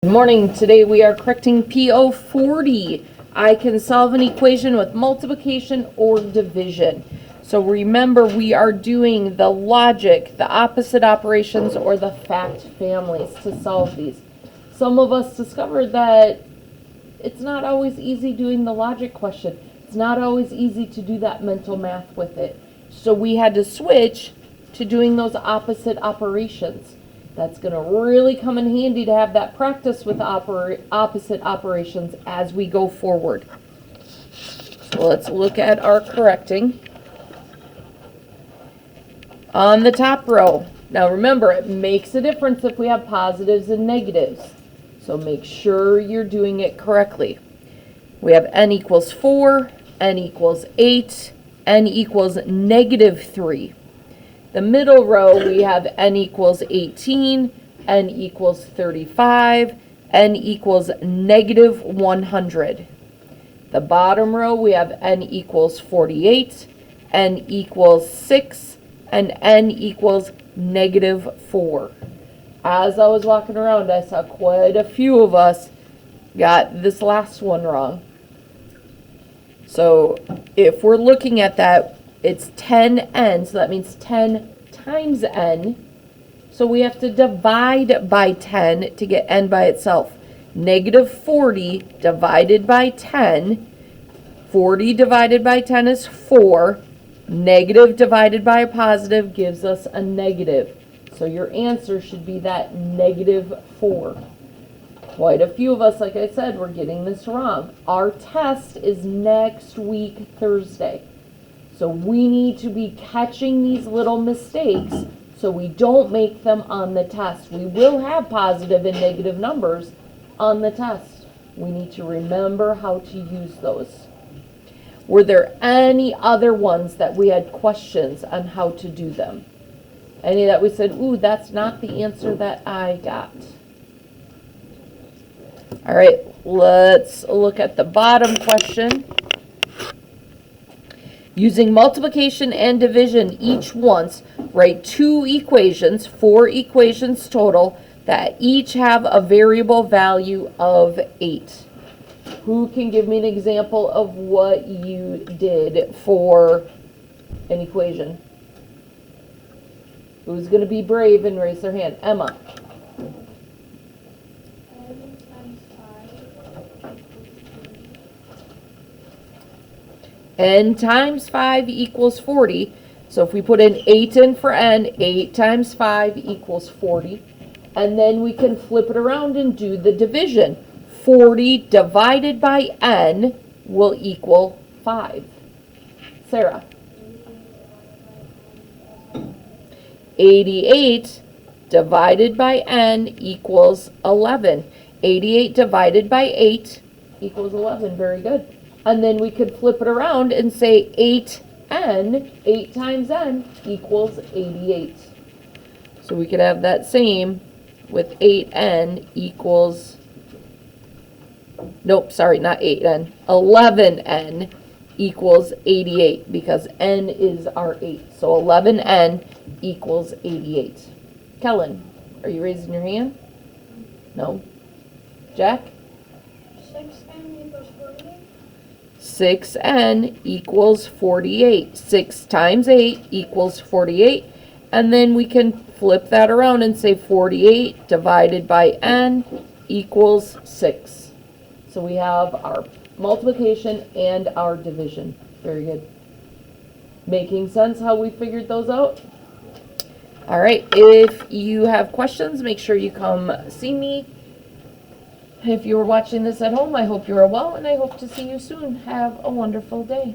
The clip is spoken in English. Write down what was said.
Good morning. Today we are correcting PO40. I can solve an equation with multiplication or division. So remember, we are doing the logic, the opposite operations, or the fact families to solve these. Some of us discovered that it's not always easy doing the logic question. It's not always easy to do that mental math with it. So we had to switch to doing those opposite operations. That's going to really come in handy to have that practice with opposite operations as we go forward. So let's look at our correcting. On the top row, now remember, it makes a difference if we have positives and negatives. So make sure you're doing it correctly. We have n equals 4, n equals 8, n equals -3. The middle row, we have n equals 18, n equals 35, n equals -100. The bottom row, we have n equals 48, n equals 6, and n equals -4. As I was walking around, I saw quite a few of us got this last one wrong. So if we're looking at that, it's 10n, so that means 10 times n. So we have to divide by 10 to get n by itself. -40 divided by 10. 40 divided by 10 is 4. Negative divided by a positive gives us a negative. So your answer should be that -4. Quite a few of us, like I said, we're getting this wrong. Our test is next week, Thursday. So we need to be catching these little mistakes so we don't make them on the test. We will have positive and negative numbers on the test. We need to remember how to use those. Were there any other ones that we had questions on how to do them? Any that we said, ooh, that's not the answer that I got? All right, let's look at the bottom question. Using multiplication and division each once, write 2 equations, 4 equations total, that each have a variable value of 8. Who can give me an example of what you did for an equation? Who's going to be brave and raise their hand? Emma. N times 5 equals 40. So if we put an 8 in for n, 8 times 5 equals 40. And then we can flip it around and do the division. 40 divided by n will equal 5. Sarah. 88 divided by n equals 11. 88 divided by 8 equals 11. Very good. And then we could flip it around and say 8n, 8 times n equals 88. So we could have that same with 8n equals, nope, sorry, not 8n, 11n equals 88 because n is our 8. So 11n equals 88. Kellen, are you raising your hand? No. Jack? 6n equals 48. 6 times 8 equals 48. And then we can flip that around and say 48 divided by n equals 6. So we have our multiplication and our division. Very good. Making sense how we figured those out? All right. If you have questions, make sure you come see me. If you were watching this at home, I hope you are well, and I hope to see you soon. Have a wonderful day.